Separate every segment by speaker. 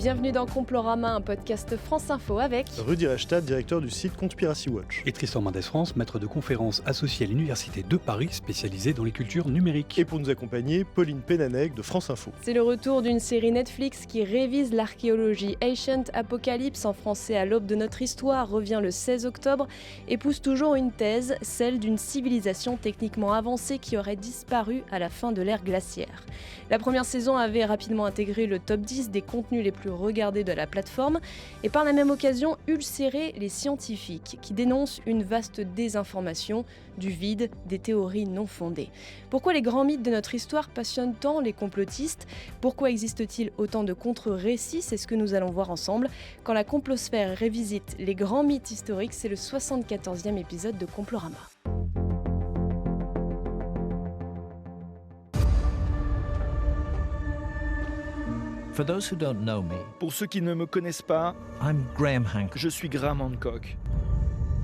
Speaker 1: Bienvenue dans Complorama, un podcast France Info avec
Speaker 2: Rudy Reichstadt, directeur du site Conspiracy Watch.
Speaker 3: Et Tristan Mendès France, maître de conférences associé à l'Université de Paris, spécialisé dans les cultures numériques.
Speaker 2: Et pour nous accompagner, Pauline Pénanec de France Info.
Speaker 1: C'est le retour d'une série Netflix qui révise l'archéologie. Ancient Apocalypse, en français à l'aube de notre histoire, revient le 16 octobre et pousse toujours une thèse, celle d'une civilisation techniquement avancée qui aurait disparu à la fin de l'ère glaciaire. La première saison avait rapidement intégré le top 10 des contenus les plus regardés de la plateforme et par la même occasion ulcéré les scientifiques qui dénoncent une vaste désinformation, du vide, des théories non fondées. Pourquoi les grands mythes de notre histoire passionnent tant les complotistes ? Pourquoi existe-t-il autant de contre-récits ? C'est ce que nous allons voir ensemble. Quand la complosphère révisite les grands mythes historiques, c'est le 74e épisode de Complorama.
Speaker 4: For those who don't know me,
Speaker 5: Pour ceux qui ne me connaissent pas,
Speaker 4: I'm Graham Hancock.
Speaker 5: je suis Graham Hancock.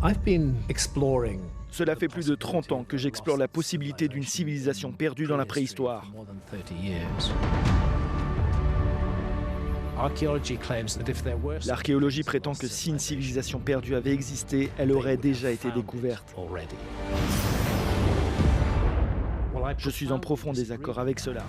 Speaker 6: I've been exploring
Speaker 5: Cela fait plus de 30 ans que j'explore la possibilité d'une civilisation perdue dans la préhistoire.
Speaker 4: more than 30 years. Archaeology claims that if there were
Speaker 5: L'archéologie prétend que si une civilisation perdue avait existé, elle aurait déjà été découverte.
Speaker 4: already.
Speaker 5: Je suis en profond désaccord avec cela.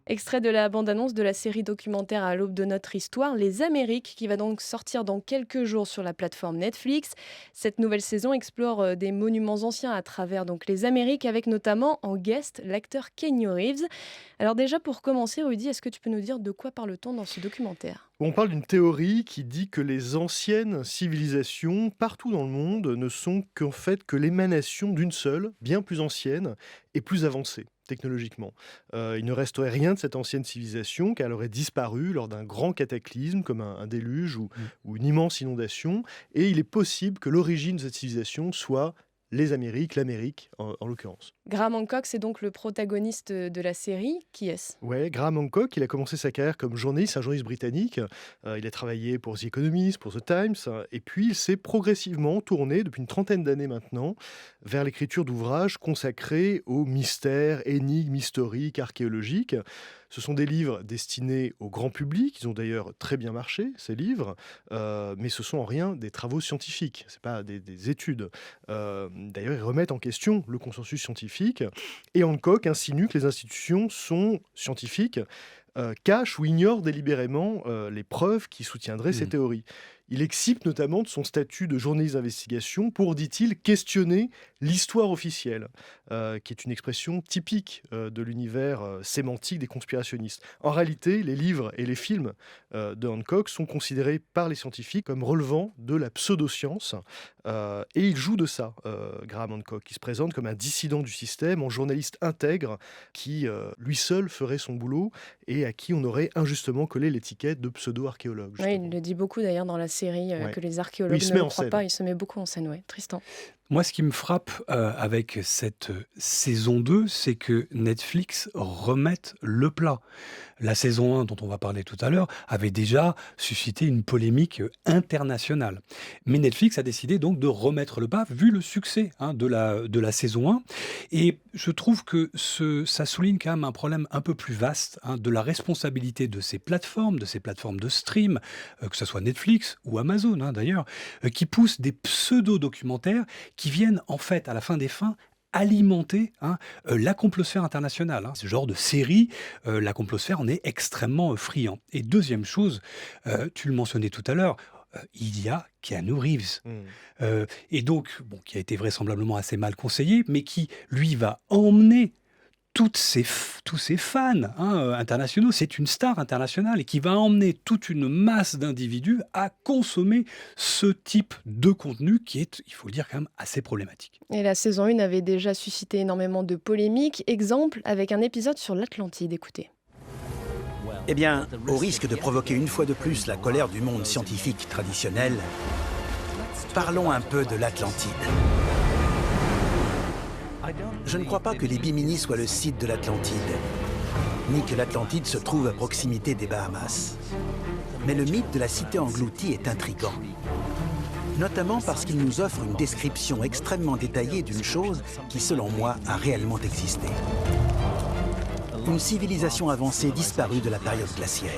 Speaker 1: Extrait de la bande-annonce de la série documentaire à l'aube de notre histoire, Les Amériques, qui va donc sortir dans quelques jours sur la plateforme Netflix. Cette nouvelle saison explore des monuments anciens à travers donc les Amériques, avec notamment en guest l'acteur Keanu Reeves. Alors déjà, pour commencer, Rudy, est-ce que tu peux nous dire de quoi parle-t-on dans ce documentaire ?
Speaker 2: On parle d'une théorie qui dit que les anciennes civilisations, partout dans le monde, ne sont qu'en fait que l'émanation d'une seule, bien plus ancienne et plus avancée technologiquement. Il ne resterait rien de cette ancienne civilisation car elle aurait disparu lors d'un grand cataclysme comme un déluge ou une immense inondation. Et il est possible que l'origine de cette civilisation soit les Amériques, l'Amérique en l'occurrence.
Speaker 1: Graham Hancock, c'est donc le protagoniste de la série. Qui est-ce ?
Speaker 2: Ouais, Graham Hancock, il a commencé sa carrière comme journaliste, un journaliste britannique. Il a travaillé pour The Economist, pour The Times, et puis il s'est progressivement tourné, depuis une trentaine d'années maintenant, vers l'écriture d'ouvrages consacrés aux mystères, énigmes historiques, archéologiques. Ce sont des livres destinés au grand public, ils ont d'ailleurs très bien marché, ces livres, mais ce sont en rien des travaux scientifiques, ce n'est pas des études. D'ailleurs, ils remettent en question le consensus scientifique, et Hancock insinue que les institutions sont scientifiques, cachent ou ignorent délibérément les preuves qui soutiendraient ces théories. Il excipe notamment de son statut de journaliste d'investigation pour, dit-il, questionner l'histoire officielle, qui est une expression typique de l'univers sémantique des conspirationnistes. En réalité, les livres et les films de Hancock sont considérés par les scientifiques comme relevant de la pseudoscience, et il joue de ça, Graham Hancock, qui se présente comme un dissident du système, un journaliste intègre qui, lui seul, ferait son boulot et à qui on aurait injustement collé l'étiquette de pseudo-archéologue.
Speaker 1: Oui, il le dit beaucoup d'ailleurs dans la série, que les archéologues
Speaker 2: il se
Speaker 1: ne
Speaker 2: met
Speaker 1: le
Speaker 2: en
Speaker 1: croient
Speaker 2: scène.
Speaker 1: pas. Il se met beaucoup en scène, Tristan.
Speaker 3: Moi, ce qui me frappe avec cette saison 2, c'est que Netflix remette le plat. La saison 1, dont on va parler tout à l'heure, avait déjà suscité une polémique internationale. Mais Netflix a décidé donc de remettre le plat, vu le succès de la saison 1. Et je trouve que ça souligne quand même un problème un peu plus vaste de la responsabilité de ces plateformes de stream, que ce soit Netflix ou Amazon d'ailleurs, qui poussent des pseudo-documentaires qui viennent en fait, à la fin des fins, alimenter la complosphère internationale. Ce genre de série, la complosphère en est extrêmement friand. Et deuxième chose, tu le mentionnais tout à l'heure, il y a Keanu Reeves. Et donc, qui a été vraisemblablement assez mal conseillé, mais qui, lui, va emmener tous ces fans internationaux, c'est une star internationale et qui va emmener toute une masse d'individus à consommer ce type de contenu qui est, il faut le dire, quand même assez problématique.
Speaker 1: Et la saison 1 avait déjà suscité énormément de polémiques. Exemple avec un épisode sur l'Atlantide. Écoutez.
Speaker 7: Eh bien, au risque de provoquer une fois de plus la colère du monde scientifique traditionnel, parlons un peu de l'Atlantide. Je ne crois pas que les Bimini soient le site de l'Atlantide, ni que l'Atlantide se trouve à proximité des Bahamas. Mais le mythe de la cité engloutie est intrigant, notamment parce qu'il nous offre une description extrêmement détaillée d'une chose qui, selon moi, a réellement existé. une civilisation avancée disparue de la période glaciaire.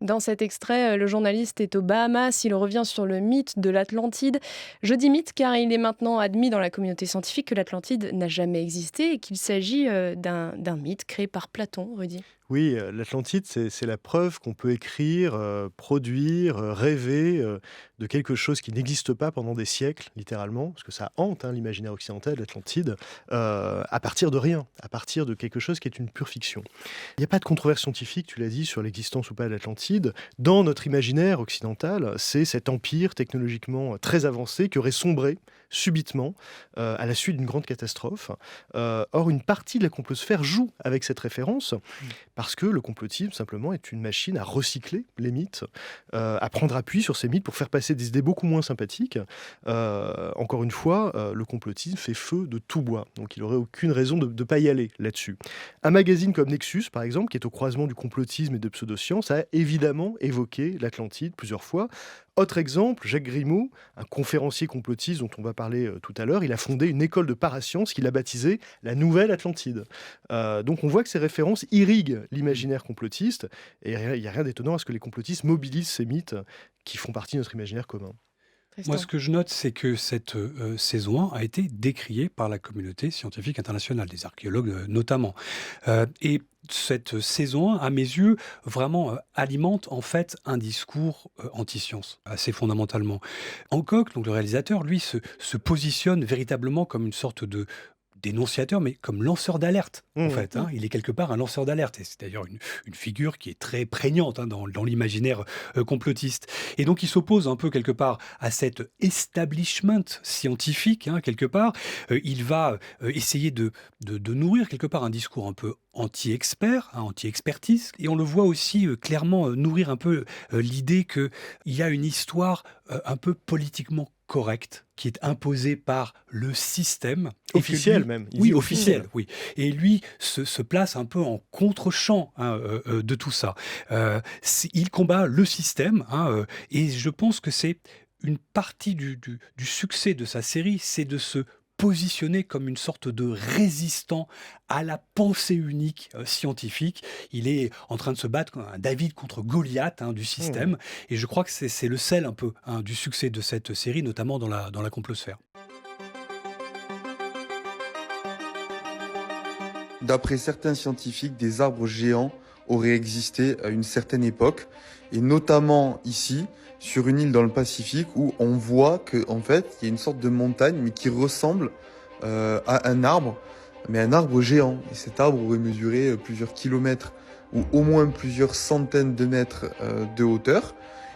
Speaker 1: Dans cet extrait, le journaliste est aux Bahamas, il revient sur le mythe de l'Atlantide. Je dis mythe car il est maintenant admis dans la communauté scientifique que l'Atlantide n'a jamais existé et qu'il s'agit d'un mythe créé par Platon, Rudy.
Speaker 2: Oui, l'Atlantide, c'est la preuve qu'on peut écrire, produire, rêver de quelque chose qui n'existe pas pendant des siècles, littéralement, parce que ça hante l'imaginaire occidental, l'Atlantide, à partir de rien, à partir de quelque chose qui est une pure fiction. Il n'y a pas de controverse scientifique, tu l'as dit, sur l'existence ou pas de l'Atlantide. Dans notre imaginaire occidental, c'est cet empire technologiquement très avancé qui aurait sombré subitement à la suite d'une grande catastrophe. Or, une partie de la complosphère joue avec cette référence, parce que le complotisme, simplement, est une machine à recycler les mythes, à prendre appui sur ces mythes pour faire passer des idées beaucoup moins sympathiques. Encore une fois, le complotisme fait feu de tout bois, donc il n'aurait aucune raison de ne pas y aller là-dessus. Un magazine comme Nexus, par exemple, qui est au croisement du complotisme et de pseudosciences, a évidemment évoqué l'Atlantide plusieurs fois. Autre exemple, Jacques Grimaud, un conférencier complotiste dont on va parler tout à l'heure, il a fondé une école de parasciences qu'il a baptisée la Nouvelle Atlantide. Donc on voit que ces références irriguent l'imaginaire complotiste, et il n'y a rien d'étonnant à ce que les complotistes mobilisent ces mythes qui font partie de notre imaginaire commun.
Speaker 3: Moi, ce que je note, c'est que cette saison 1 a été décriée par la communauté scientifique internationale, des archéologues notamment. Et cette saison 1, à mes yeux, vraiment alimente en fait un discours anti-science, assez fondamentalement. Hancock, donc le réalisateur, lui, se positionne véritablement comme une sorte de dénonciateur, mais comme lanceur d'alerte, en fait. Il est quelque part un lanceur d'alerte. Et c'est d'ailleurs une figure qui est très prégnante dans l'imaginaire complotiste. Et donc, il s'oppose un peu, quelque part, à cet establishment scientifique, quelque part. Il va essayer de nourrir, quelque part, un discours un peu anti-expert, anti-expertise. Et on le voit aussi clairement nourrir un peu l'idée qu'il y a une histoire un peu politiquement correcte qui est imposée par le système.
Speaker 2: Officiel même.
Speaker 3: Oui, officiel, oui. Et lui se place un peu en contre-champ de tout ça. Il combat le système et je pense que c'est une partie du succès de sa série, c'est de se positionné comme une sorte de résistant à la pensée unique scientifique. Il est en train de se battre comme un David contre Goliath du système. Et je crois que c'est le sel un peu du succès de cette série, notamment dans la complosphère.
Speaker 8: D'après certains scientifiques, des arbres géants auraient existé à une certaine époque, et notamment ici, sur une île dans le Pacifique, où on voit qu'en fait, il y a une sorte de montagne, mais qui ressemble à un arbre, mais un arbre géant. Et cet arbre aurait mesuré plusieurs kilomètres, ou au moins plusieurs centaines de mètres de hauteur.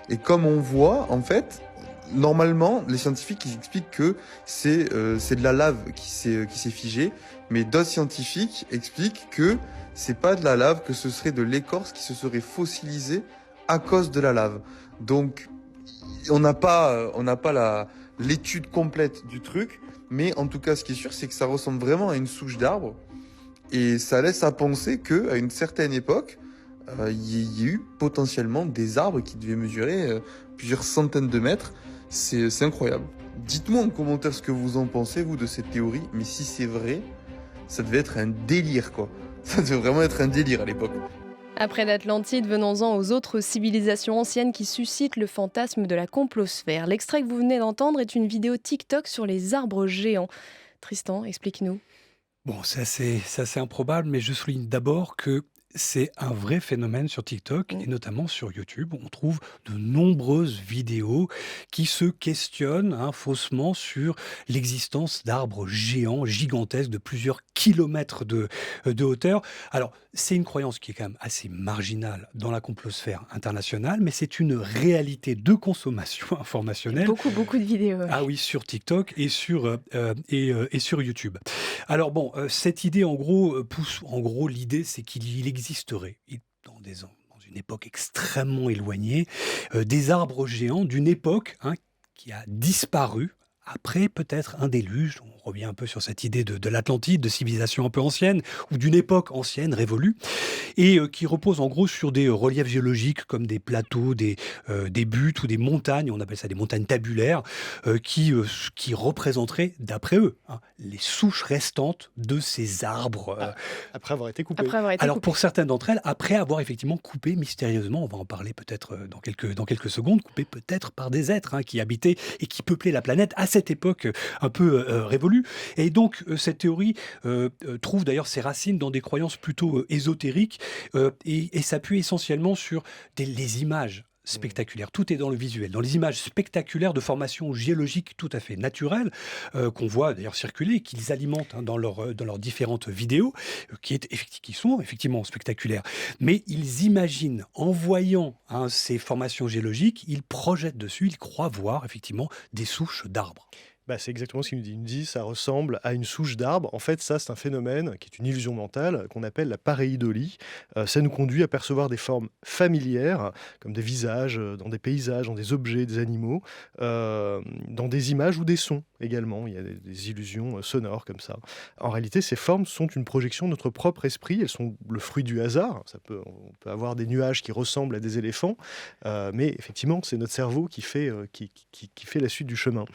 Speaker 8: Et comme on voit, en fait, normalement, les scientifiques ils expliquent que c'est de la lave qui s'est figée, mais d'autres scientifiques expliquent que c'est pas de la lave, que ce serait de l'écorce qui se serait fossilisée à cause de la lave. Donc, on n'a pas l'étude complète du truc, mais en tout cas, ce qui est sûr, c'est que ça ressemble vraiment à une souche d'arbre, et ça laisse à penser que à une certaine époque, il y a eu potentiellement des arbres qui devaient mesurer plusieurs centaines de mètres. C'est incroyable. Dites-moi en commentaire ce que vous en pensez, vous, de cette théorie, mais si c'est vrai, ça devait être un délire, quoi. Ça devait vraiment être un délire à l'époque.
Speaker 1: Après l'Atlantide, venons-en aux autres civilisations anciennes qui suscitent le fantasme de la complosphère. L'extrait que vous venez d'entendre est une vidéo TikTok sur les arbres géants. Tristan, explique-nous.
Speaker 3: Bon, c'est assez improbable, mais je souligne d'abord que c'est un vrai phénomène sur TikTok et notamment sur YouTube. On trouve de nombreuses vidéos qui se questionnent faussement sur l'existence d'arbres géants, gigantesques, de plusieurs kilomètres de hauteur. Alors, c'est une croyance qui est quand même assez marginale dans la complosphère internationale, mais c'est une réalité de consommation informationnelle.
Speaker 1: Beaucoup de vidéos.
Speaker 3: Ah oui, sur TikTok et sur YouTube. Alors bon, cette idée en gros pousse, l'idée c'est qu'il existerait dans une époque extrêmement éloignée des arbres géants d'une époque qui a disparu après peut-être un déluge. On revient un peu sur cette idée de l'Atlantide, de civilisation un peu ancienne, ou d'une époque ancienne, révolue, et qui repose en gros sur des reliefs géologiques comme des plateaux, des buttes ou des montagnes, on appelle ça des montagnes tabulaires, qui représenteraient, d'après eux, hein, les souches restantes de ces arbres.
Speaker 2: Après avoir été coupé.
Speaker 1: Après avoir été
Speaker 3: Alors
Speaker 1: coupé.
Speaker 3: pour certaines d'entre elles, après avoir effectivement coupé mystérieusement, on va en parler peut-être dans quelques secondes, coupé peut-être par des êtres qui habitaient et qui peuplaient la planète à cette époque un peu révolue. Et donc cette théorie trouve d'ailleurs ses racines dans des croyances plutôt ésotériques et s'appuie essentiellement sur les images spectaculaires. Tout est dans le visuel, dans les images spectaculaires de formations géologiques tout à fait naturelles qu'on voit d'ailleurs circuler, qu'ils alimentent dans leurs différentes vidéos, qui sont effectivement spectaculaires. Mais ils imaginent, en voyant ces formations géologiques, ils projettent dessus, ils croient voir effectivement des souches d'arbres.
Speaker 2: C'est exactement ce qu'il nous dit. Il nous dit ça ressemble à une souche d'arbre. En fait, ça, c'est un phénomène qui est une illusion mentale qu'on appelle la pareidolie. Ça nous conduit à percevoir des formes familières, comme des visages dans des paysages, dans des objets, des animaux, dans des images ou des sons également. Il y a des illusions sonores comme ça. En réalité, ces formes sont une projection de notre propre esprit. Elles sont le fruit du hasard. On peut avoir des nuages qui ressemblent à des éléphants, mais effectivement, c'est notre cerveau qui fait la suite du chemin.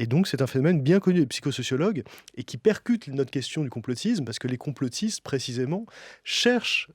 Speaker 2: Et donc, c'est un phénomène bien connu des psychosociologues et qui percute notre question du complotisme, parce que les complotistes, précisément, cherchent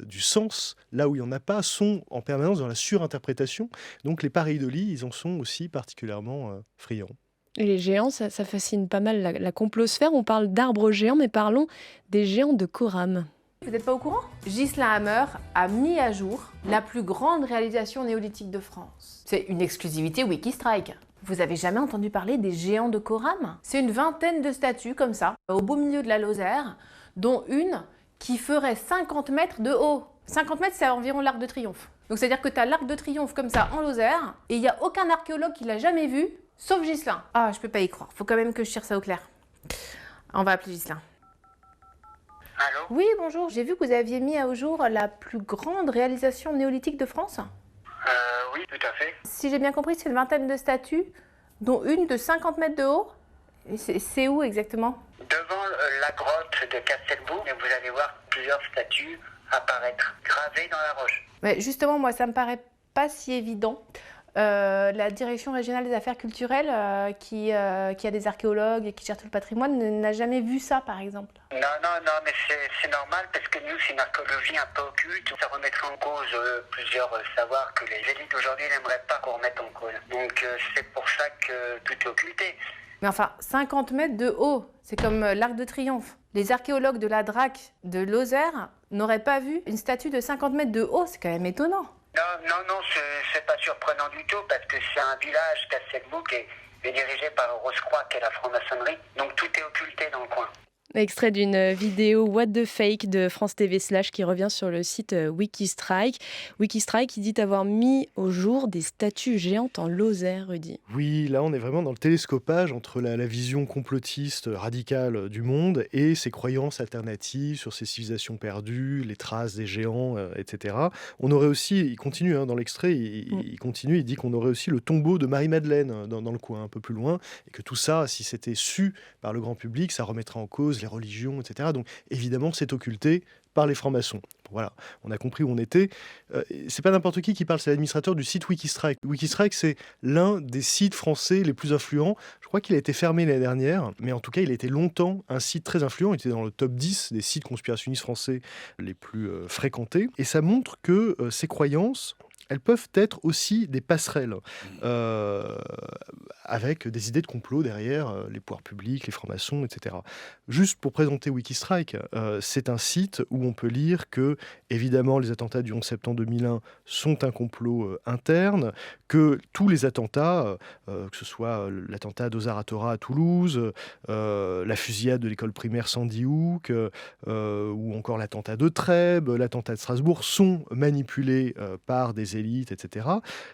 Speaker 2: du sens là où il n'y en a pas, sont en permanence dans la surinterprétation. Donc, les pareidolies, ils en sont aussi particulièrement friands.
Speaker 1: Et les géants, ça fascine pas mal la complosphère. On parle d'arbres géants, mais parlons des géants de Coram.
Speaker 9: Vous n'êtes pas au courant? Ghislain Hammer a mis à jour la plus grande réalisation néolithique de France. C'est une exclusivité Wikistrike. Vous avez jamais entendu parler des géants de Coram? C'est une vingtaine de statues comme ça, au beau milieu de la Lozère, dont une qui ferait 50 mètres de haut. 50 mètres, c'est environ l'Arc de Triomphe. Donc c'est-à-dire que tu as l'Arc de Triomphe comme ça en Lozère, et il n'y a aucun archéologue qui l'a jamais vu, sauf Ghislain. Ah, je peux pas y croire. Faut quand même que je tire ça au clair. On va appeler Ghislain.
Speaker 10: Allô?
Speaker 9: Oui, bonjour. J'ai vu que vous aviez mis à jour la plus grande réalisation néolithique de France.
Speaker 10: Oui, tout à fait.
Speaker 9: Si j'ai bien compris, c'est une vingtaine de statues, dont une de 50 mètres de haut. Et c'est où exactement?
Speaker 10: Devant la grotte de Castelbou, vous allez voir plusieurs statues apparaître, gravées dans la roche.
Speaker 9: Mais justement, moi, ça me paraît pas si évident. La direction régionale des affaires culturelles, qui a des archéologues et qui gère tout le patrimoine, n'a jamais vu ça, par exemple.
Speaker 10: Non, mais c'est normal parce que nous, c'est une archéologie un peu occulte. Ça remettrait en cause plusieurs savoirs que les élites aujourd'hui n'aimeraient pas qu'on remette en cause. Donc c'est pour ça que tout est occulté.
Speaker 9: Mais enfin, 50 mètres de haut, c'est comme l'Arc de Triomphe. Les archéologues de la DRAC de Lozère n'auraient pas vu une statue de 50 mètres de haut, c'est quand même étonnant.
Speaker 10: Non, c'est pas surprenant du tout parce que c'est un village, Castelbou, qui est dirigé par Rose-Croix, qui est la franc-maçonnerie. Donc tout est occulté dans le coin.
Speaker 1: Extrait d'une vidéo What the Fake de France TV / qui revient sur le site Wikistrike. Wikistrike qui dit avoir mis au jour des statues géantes en Lozère, Rudy.
Speaker 2: Oui, là on est vraiment dans le télescopage entre la vision complotiste radicale du monde et ses croyances alternatives sur ces civilisations perdues, les traces des géants, etc. On aurait aussi, il continue dans l'extrait, il continue, il dit qu'on aurait aussi le tombeau de Marie-Madeleine dans le coin un peu plus loin, et que tout ça, si c'était su par le grand public, ça remettrait en cause les religions, etc. Donc évidemment, c'est occulté par les francs-maçons. Voilà, on a compris où on était. C'est pas n'importe qui parle, c'est l'administrateur du site Wikistrike. Wikistrike, c'est l'un des sites français les plus influents. Je crois qu'il a été fermé l'année dernière, mais en tout cas, il a été longtemps un site très influent. Il était dans le top 10 des sites conspirationnistes français les plus fréquentés. Et ça montre que ces croyances, elles peuvent être aussi des passerelles avec des idées de complot derrière les pouvoirs publics, les francs-maçons, etc. Juste pour présenter Wikistrike, c'est un site où on peut lire que, évidemment, les attentats du 11 septembre 2001 sont un complot interne, que tous les attentats, que ce soit l'attentat d'Ozar Hatorah à Toulouse, la fusillade de l'école primaire Sandy Hook, ou encore l'attentat de Trèbes, l'attentat de Strasbourg, sont manipulés par des les élites, etc.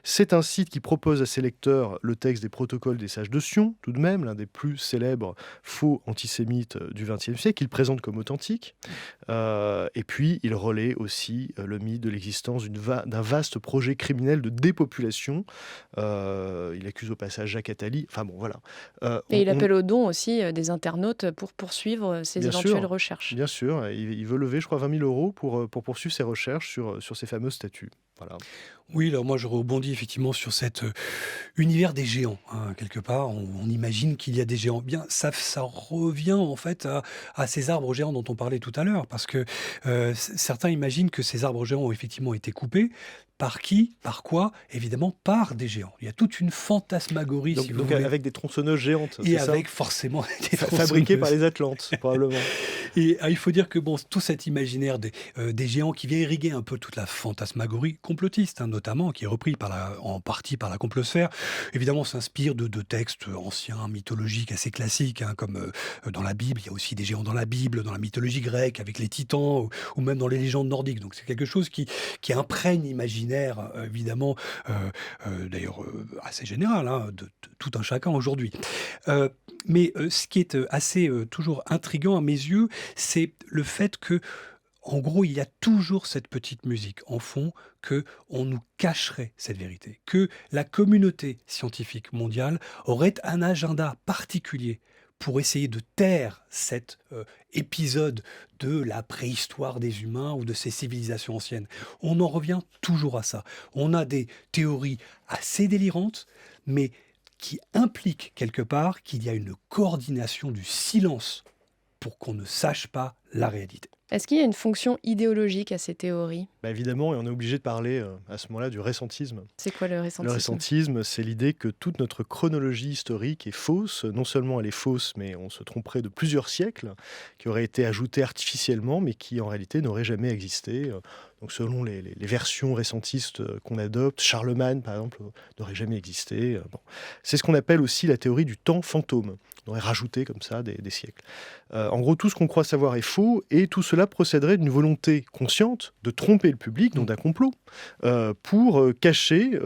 Speaker 2: C'est un site qui propose à ses lecteurs le texte des protocoles des sages de Sion, tout de même, l'un des plus célèbres faux antisémites du XXe siècle, qu'il présente comme authentique. Et puis, il relaie aussi le mythe de l'existence d'un vaste projet criminel de dépopulation. Il accuse au passage Jacques Attali. Enfin bon, voilà.
Speaker 1: Et il appelle au don aussi des internautes pour poursuivre ses éventuelles recherches.
Speaker 2: Bien sûr, il veut lever, je crois, 20 000 euros pour poursuivre ses recherches sur ces fameuses statues. Voilà.
Speaker 3: Oui, alors moi je rebondis effectivement sur cet univers des géants. Quelque part, on imagine qu'il y a des géants. Bien, ça revient en fait à ces arbres géants dont on parlait tout à l'heure, parce que certains imaginent que ces arbres géants ont effectivement été coupés. Par qui? Par quoi? Évidemment, par des géants. Il y a toute une fantasmagorie, si vous voulez.
Speaker 2: Avec des tronçonneuses géantes.
Speaker 3: Et avec forcément des tronçonneuses.
Speaker 2: Fabriquées par les Atlantes, probablement.
Speaker 3: Et il faut dire que tout cet imaginaire des géants qui vient irriguer un peu toute la fantasmagorie complotiste, notamment, qui est repris en partie par la complosphère, évidemment s'inspire de textes anciens, mythologiques, assez classiques, comme dans la Bible. Il y a aussi des géants dans la Bible, dans la mythologie grecque, avec les titans, ou même dans les légendes nordiques. Donc c'est quelque chose qui imprègne l'imaginaire, évidemment, d'ailleurs assez général, de tout un chacun aujourd'hui. Mais ce qui est assez toujours intriguant à mes yeux, c'est le fait que, en gros, il y a toujours cette petite musique en fond que on nous cacherait cette vérité, que la communauté scientifique mondiale aurait un agenda particulier pour essayer de taire cet épisode de la préhistoire des humains ou de ces civilisations anciennes. On en revient toujours à ça. On a des théories assez délirantes, mais qui impliquent quelque part qu'il y a une coordination du silence pour qu'on ne sache pas la réalité.
Speaker 1: Est-ce qu'il y a une fonction idéologique à ces théories ?
Speaker 2: Évidemment, et on est obligé de parler à ce moment-là du récentisme.
Speaker 1: C'est quoi le récentisme ?
Speaker 2: Le récentisme, c'est l'idée que toute notre chronologie historique est fausse. Non seulement elle est fausse, mais on se tromperait de plusieurs siècles, qui auraient été ajoutés artificiellement, mais qui en réalité n'auraient jamais existé. Donc selon les versions récentistes qu'on adopte, Charlemagne, par exemple, n'aurait jamais existé. C'est ce qu'on appelle aussi la théorie du temps fantôme. On aurait rajouté comme ça des siècles. En gros, tout ce qu'on croit savoir est faux, et tout cela procéderait d'une volonté consciente de tromper le public, donc d'un complot, pour cacher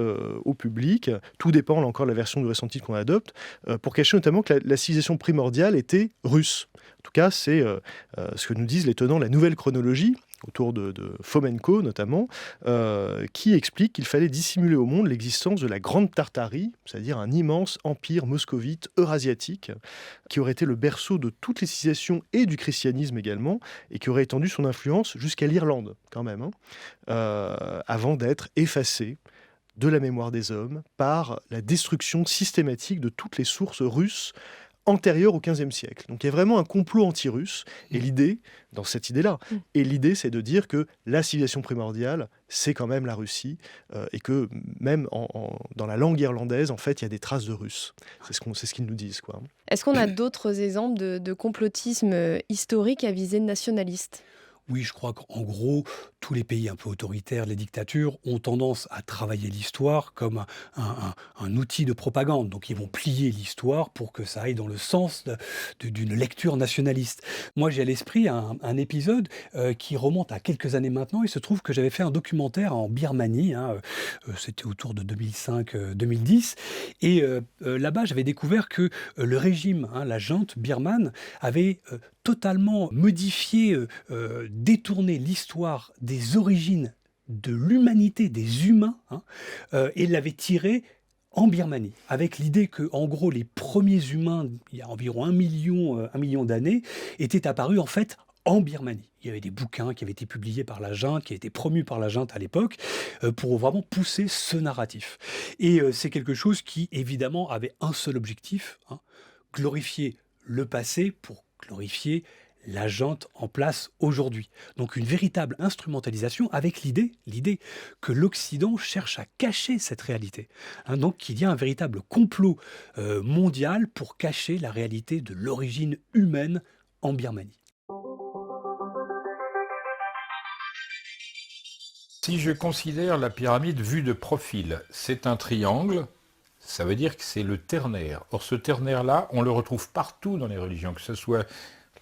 Speaker 2: au public, tout dépend là encore de la version du récentisme qu'on adopte, pour cacher notamment que la civilisation primordiale était russe. En tout cas, c'est ce que nous disent les tenants de la nouvelle chronologie, autour de Fomenko notamment, qui explique qu'il fallait dissimuler au monde l'existence de la Grande Tartarie, c'est-à-dire un immense empire moscovite eurasiatique, qui aurait été le berceau de toutes les civilisations et du christianisme également, et qui aurait étendu son influence jusqu'à l'Irlande, quand même, avant d'être effacé de la mémoire des hommes par la destruction systématique de toutes les sources russes antérieure au XVe siècle. Donc il y a vraiment un complot anti-russe, et l'idée, dans cette idée-là, et l'idée c'est de dire que la civilisation primordiale, c'est quand même la Russie, et que même dans la langue irlandaise, en fait, il y a des traces de russe. C'est ce qu'ils nous disent, quoi.
Speaker 1: Est-ce qu'on a d'autres exemples de complotisme historique à visée nationaliste ?
Speaker 3: Oui, je crois qu'en gros, tous les pays un peu autoritaires, les dictatures, ont tendance à travailler l'histoire comme un outil de propagande. Donc ils vont plier l'histoire pour que ça aille dans le sens d'une lecture nationaliste. Moi, j'ai à l'esprit un épisode qui remonte à quelques années maintenant. Il se trouve que j'avais fait un documentaire en Birmanie, c'était autour de 2005-2010. Et là-bas, j'avais découvert que le régime, la junte birmane, avait totalement modifié, détourné l'histoire des origines de l'humanité, des humains, et l'avait tiré en Birmanie, avec l'idée que, en gros, les premiers humains, il y a environ 1 million d'années, étaient apparus en fait en Birmanie. Il y avait des bouquins qui avaient été publiés par la junte, qui étaient promus par la junte à l'époque, pour vraiment pousser ce narratif. Et c'est quelque chose qui, évidemment, avait un seul objectif, glorifier le passé pour glorifier la junte en place aujourd'hui. Donc une véritable instrumentalisation avec l'idée que l'Occident cherche à cacher cette réalité. Donc qu'il y a un véritable complot mondial pour cacher la réalité de l'origine humaine en Birmanie.
Speaker 11: Si je considère la pyramide vue de profil, c'est un triangle, ça veut dire que c'est le ternaire. Or ce ternaire-là, on le retrouve partout dans les religions, que ce soit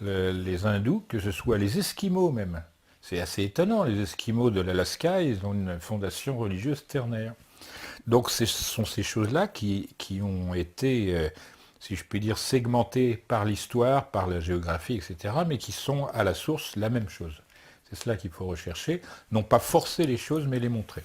Speaker 11: les hindous, que ce soit les esquimaux même. C'est assez étonnant, les Esquimaux de l'Alaska, ils ont une fondation religieuse ternaire. Donc ce sont ces choses-là qui ont été, si je puis dire, segmentées par l'histoire, par la géographie, etc., mais qui sont à la source la même chose. C'est cela qu'il faut rechercher, non pas forcer les choses, mais les montrer.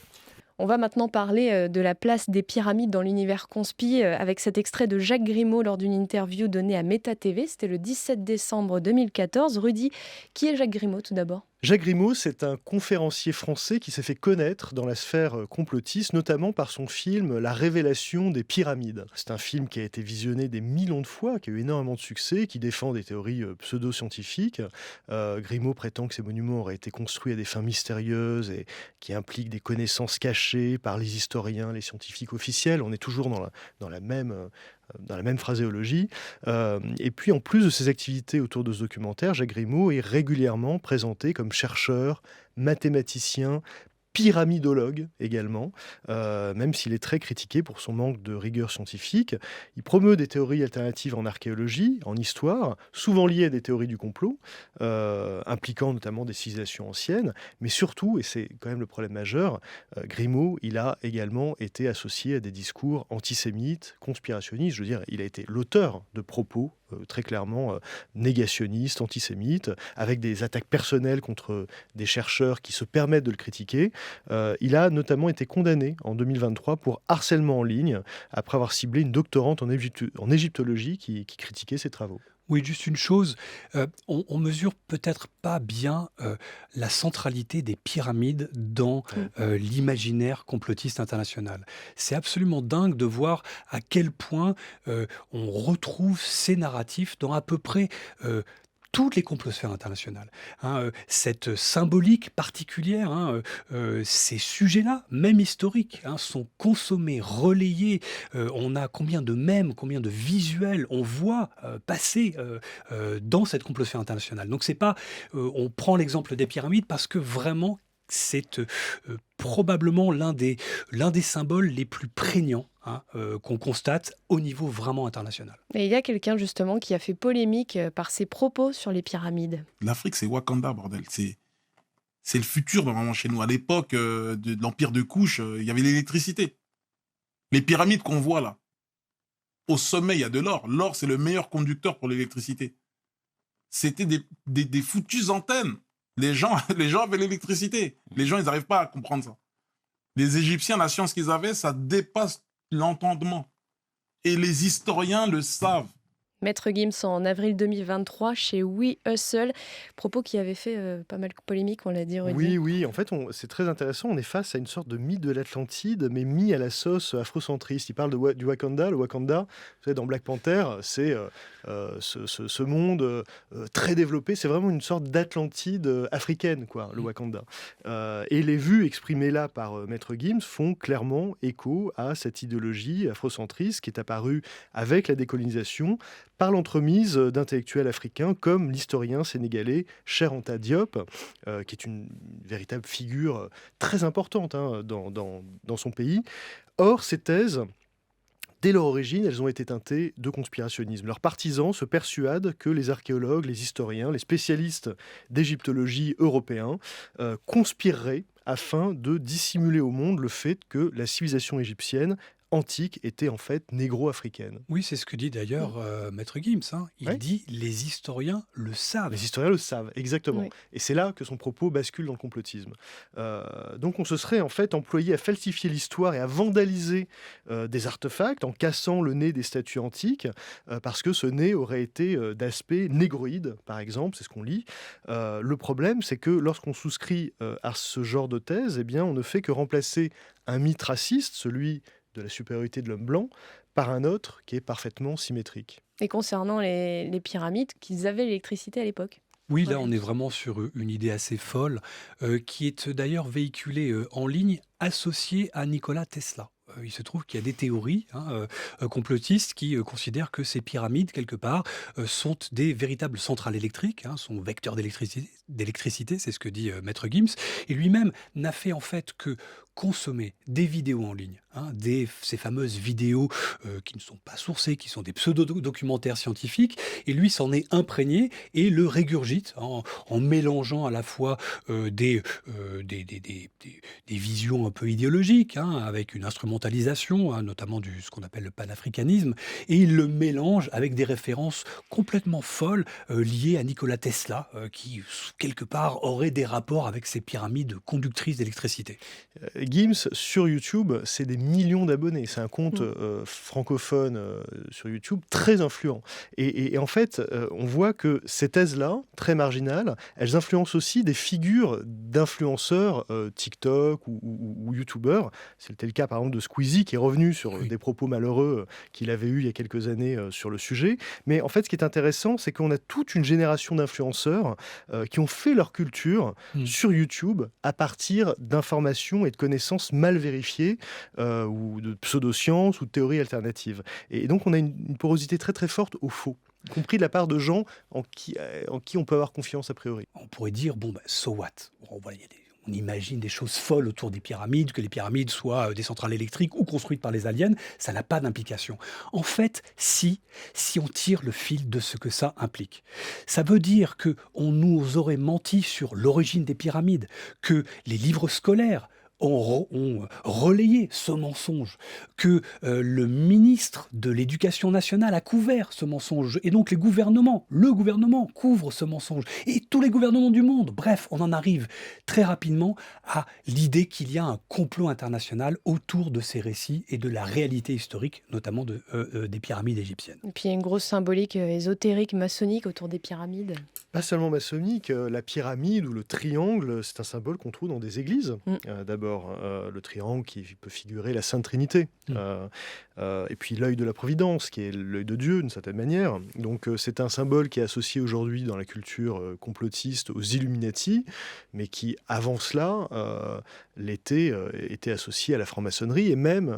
Speaker 1: On va maintenant parler de la place des pyramides dans l'univers conspi avec cet extrait de Jacques Grimaud lors d'une interview donnée à Meta TV. C'était le 17 décembre 2014. Rudy, qui est Jacques Grimaud tout d'abord ?
Speaker 2: Jacques Grimaud, c'est un conférencier français qui s'est fait connaître dans la sphère complotiste, notamment par son film La Révélation des pyramides. C'est un film qui a été visionné des millions de fois, qui a eu énormément de succès, qui défend des théories pseudo-scientifiques. Grimaud prétend que ces monuments auraient été construits à des fins mystérieuses et qui impliquent des connaissances cachées par les historiens, les scientifiques officiels. On est toujours dans la même phraséologie. Et puis, en plus de ses activités autour de ce documentaire, Jacques Grimaud est régulièrement présenté comme chercheur, mathématicien, pyramidologue également, même s'il est très critiqué pour son manque de rigueur scientifique. Il promeut des théories alternatives en archéologie, en histoire, souvent liées à des théories du complot, impliquant notamment des civilisations anciennes, mais surtout, et c'est quand même le problème majeur, Grimaud, il a également été associé à des discours antisémites, conspirationnistes. Je veux dire, il a été l'auteur de propos très clairement négationnistes, antisémites, avec des attaques personnelles contre des chercheurs qui se permettent de le critiquer. Il a notamment été condamné en 2023 pour harcèlement en ligne, après avoir ciblé une doctorante en égyptologie qui critiquait ses travaux.
Speaker 3: Oui, juste une chose, on mesure peut-être pas bien la centralité des pyramides dans l'imaginaire complotiste international. C'est absolument dingue de voir à quel point on retrouve ces narratifs dans à peu près toutes les complosphères internationales. Cette symbolique particulière, ces sujets-là, même historiques, sont consommés, relayés. On a combien de mèmes, combien de visuels on voit passer dans cette complosphère internationale. Donc c'est pas, on prend l'exemple des pyramides parce que vraiment c'est probablement l'un des symboles les plus prégnants qu'on constate au niveau vraiment international.
Speaker 1: Et il y a quelqu'un justement qui a fait polémique par ses propos sur les pyramides.
Speaker 12: L'Afrique, c'est Wakanda, bordel. C'est le futur vraiment chez nous. À l'époque de l'Empire de Couche, il y avait l'électricité. Les pyramides qu'on voit là, au sommet, il y a de l'or. L'or, c'est le meilleur conducteur pour l'électricité. C'était des foutues antennes. Les gens avaient l'électricité. Les gens, ils n'arrivent pas à comprendre ça. Les Égyptiens, la science qu'ils avaient, ça dépasse l'entendement. Et les historiens le savent.
Speaker 1: Maître Gims en avril 2023 chez We Hustle, propos qui avait fait pas mal de polémique, on l'a dit.
Speaker 2: Oui, en fait c'est très intéressant, on est face à une sorte de mythe de l'Atlantide, mais mis à la sauce afrocentriste. Il parle du Wakanda, le Wakanda, vous savez, dans Black Panther, c'est ce monde très développé, c'est vraiment une sorte d'Atlantide africaine, quoi, le Wakanda. Et les vues exprimées là par Maître Gims font clairement écho à cette idéologie afrocentriste qui est apparue avec la décolonisation, par l'entremise d'intellectuels africains comme l'historien sénégalais Cheikh Anta Diop, qui est une véritable figure très importante dans son pays. Or, ces thèses, dès leur origine, elles ont été teintées de conspirationnisme. Leurs partisans se persuadent que les archéologues, les historiens, les spécialistes d'égyptologie européens conspireraient afin de dissimuler au monde le fait que la civilisation égyptienne antique était en fait négro-africaine.
Speaker 3: Oui, c'est ce que dit d'ailleurs Maître Gims. Il dit « les historiens le savent ».
Speaker 2: Les historiens le savent, exactement. Oui. Et c'est là que son propos bascule dans le complotisme. Donc on se serait en fait employé à falsifier l'histoire et à vandaliser des artefacts en cassant le nez des statues antiques, parce que ce nez aurait été d'aspect négroïde, par exemple, c'est ce qu'on lit. Le problème, c'est que lorsqu'on souscrit à ce genre de thèse, eh bien, on ne fait que remplacer un mythe raciste, celui de la supériorité de l'homme blanc, par un autre qui est parfaitement symétrique.
Speaker 1: Et concernant les pyramides, qu'ils avaient l'électricité à l'époque.
Speaker 3: Oui, là, on est vraiment sur une idée assez folle, qui est d'ailleurs véhiculée en ligne, associée à Nikola Tesla. Il se trouve qu'il y a des théories complotistes qui considèrent que ces pyramides, quelque part, sont des véritables centrales électriques, sont vecteurs d'électricité, c'est ce que dit Maître Gims. Et lui-même n'a fait en fait que consommer des vidéos en ligne, ces fameuses vidéos qui ne sont pas sourcées, qui sont des pseudo-documentaires scientifiques, et lui s'en est imprégné et le régurgite en mélangeant à la fois des visions un peu idéologiques, avec une instrumentalisation, notamment ce qu'on appelle le panafricanisme, et il le mélange avec des références complètement folles liées à Nikola Tesla, qui quelque part aurait des rapports avec ces pyramides conductrices d'électricité.
Speaker 2: Gims, sur YouTube, c'est des millions d'abonnés. C'est un compte francophone sur YouTube très influent. Et en fait, on voit que ces thèses-là, très marginales, elles influencent aussi des figures d'influenceurs TikTok ou YouTubeurs. C'était le cas par exemple de Squeezie qui est revenu sur des propos malheureux qu'il avait eus il y a quelques années sur le sujet. Mais en fait, ce qui est intéressant, c'est qu'on a toute une génération d'influenceurs qui ont fait leur culture sur YouTube à partir d'informations et de connaissances mal vérifiées ou de pseudosciences ou de théories alternatives. Et donc, on a une porosité très très forte au faux, y compris de la part de gens en qui on peut avoir confiance a priori.
Speaker 3: On pourrait dire, so what ? Voilà, on imagine des choses folles autour des pyramides, que les pyramides soient des centrales électriques ou construites par les aliens, ça n'a pas d'implication. En fait, si on tire le fil de ce que ça implique, ça veut dire qu'on nous aurait menti sur l'origine des pyramides, que les livres scolaires ont relayé ce mensonge, que le ministre de l'Éducation nationale a couvert ce mensonge, et donc le gouvernement couvre ce mensonge, et tous les gouvernements du monde. Bref, on en arrive très rapidement à l'idée qu'il y a un complot international autour de ces récits et de la réalité historique, notamment des pyramides égyptiennes.
Speaker 1: Et puis il y a une grosse symbolique ésotérique, maçonnique autour des pyramides.
Speaker 2: Pas seulement maçonnique, la pyramide ou le triangle, c'est un symbole qu'on trouve dans des églises. D'abord, le triangle qui peut figurer la Sainte Trinité, et puis l'œil de la Providence, qui est l'œil de Dieu d'une certaine manière. Donc c'est un symbole qui est associé aujourd'hui dans la culture complotiste aux Illuminati, mais qui, avant cela, était associé à la franc-maçonnerie et même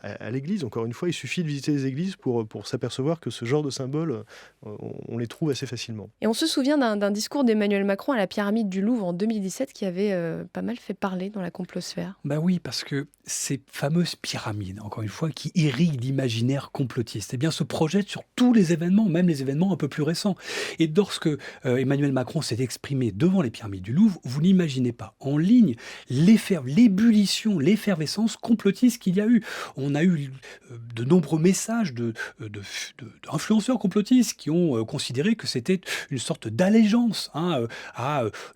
Speaker 2: à l'Église. Encore une fois, il suffit de visiter les églises pour s'apercevoir que ce genre de symboles, on les trouve assez facilement.
Speaker 1: Et on se souvient d'un discours d'Emmanuel Macron à la pyramide du Louvre en 2017 qui avait pas mal fait parler dans la complosphère.
Speaker 3: Oui, parce que ces fameuses pyramides, encore une fois, qui irriguent l'imaginaire complotiste, se projettent sur tous les événements, même les événements un peu plus récents. Et lorsque Emmanuel Macron s'est exprimé devant les pyramides du Louvre, vous n'imaginez pas en ligne l'ébullition, l'effervescence complotiste qu'il y a eu. On a eu de nombreux messages d'influenceurs complotistes qui ont considéré que c'était une sorte d'allégeance à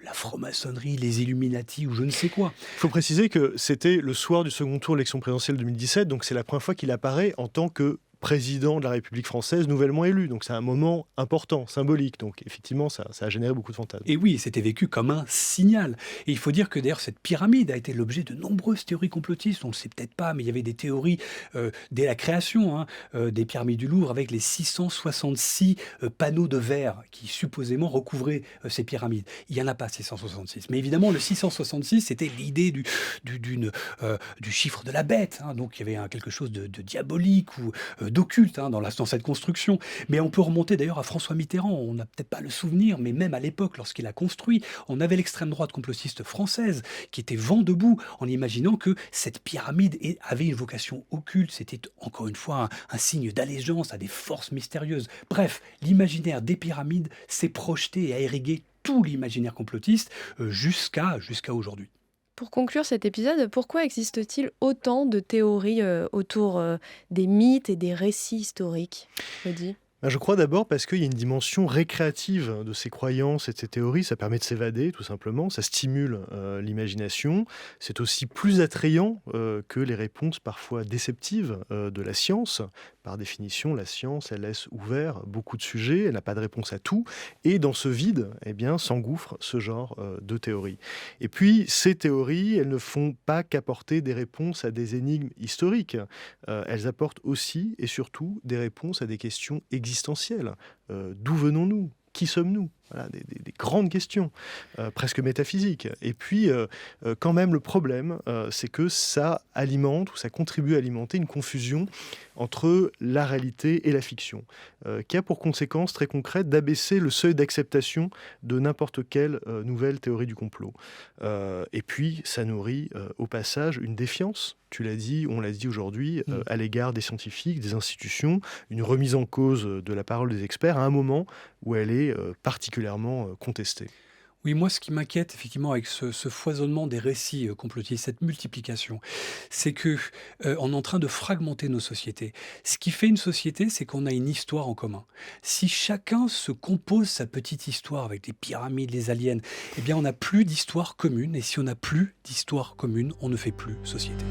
Speaker 3: la franc-maçonnerie, les Illuminati ou je ne sais quoi.
Speaker 2: Il faut préciser que c'était le soir du second tour de l'élection présidentielle 2017, donc c'est la première fois qu'il apparaît en tant que président de la République française nouvellement élu. Donc c'est un moment important, symbolique. Donc effectivement, ça a généré beaucoup de fantasmes.
Speaker 3: Et oui, c'était vécu comme un signal. Et il faut dire que d'ailleurs, cette pyramide a été l'objet de nombreuses théories complotistes. On ne le sait peut-être pas, mais il y avait des théories dès la création des pyramides du Louvre avec les 666 panneaux de verre qui supposément recouvraient ces pyramides. Il n'y en a pas 666. Mais évidemment, le 666, c'était l'idée du chiffre de la bête. Donc il y avait quelque chose de diabolique ou d'occulte dans cette construction. Mais on peut remonter d'ailleurs à François Mitterrand, on n'a peut-être pas le souvenir, mais même à l'époque, lorsqu'il a construit, on avait l'extrême droite complotiste française qui était vent debout en imaginant que cette pyramide avait une vocation occulte, c'était encore une fois un signe d'allégeance à des forces mystérieuses. Bref, l'imaginaire des pyramides s'est projeté et a irrigué tout l'imaginaire complotiste jusqu'à aujourd'hui.
Speaker 1: Pour conclure cet épisode, pourquoi existe-t-il autant de théories autour des mythes et des récits historiques, Rudy ?
Speaker 2: Je crois d'abord parce qu'il y a une dimension récréative de ces croyances et de ces théories. Ça permet de s'évader, tout simplement. Ça stimule l'imagination. C'est aussi plus attrayant que les réponses parfois déceptives de la science. Par définition, la science, elle laisse ouvert beaucoup de sujets. Elle n'a pas de réponse à tout. Et dans ce vide, s'engouffre ce genre de théories. Et puis, ces théories, elles ne font pas qu'apporter des réponses à des énigmes historiques. Elles apportent aussi et surtout des réponses à des questions existentielles. D'où venons-nous ? Qui sommes-nous ? Voilà, des grandes questions, presque métaphysiques. Et puis, quand même, le problème, c'est que ça alimente ou ça contribue à alimenter une confusion entre la réalité et la fiction, qui a pour conséquence très concrète d'abaisser le seuil d'acceptation de n'importe quelle nouvelle théorie du complot. Et puis, ça nourrit au passage une défiance, tu l'as dit, on l'a dit aujourd'hui, à l'égard des scientifiques, des institutions, une remise en cause de la parole des experts à un moment où elle est particulièrement contestée.
Speaker 3: Oui, moi, ce qui m'inquiète effectivement avec ce foisonnement des récits complotistes, cette multiplication, c'est que on est en train de fragmenter nos sociétés. Ce qui fait une société, c'est qu'on a une histoire en commun. Si chacun se compose sa petite histoire avec les pyramides, les aliens, eh bien, on n'a plus d'histoire commune. Et si on n'a plus d'histoire commune, on ne fait plus société.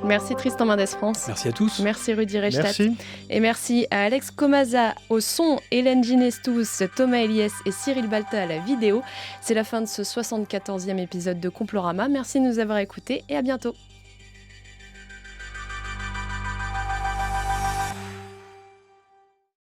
Speaker 1: Merci Tristan Mendes France.
Speaker 3: Merci à tous.
Speaker 1: Merci Rudy Reichstadt.
Speaker 2: Merci.
Speaker 1: Et merci à Alex Comaza au son, Hélène Ginestous, Thomas Eliès et Cyril Balta à la vidéo. C'est la fin de ce 74e épisode de Complorama. Merci de nous avoir écoutés et à bientôt.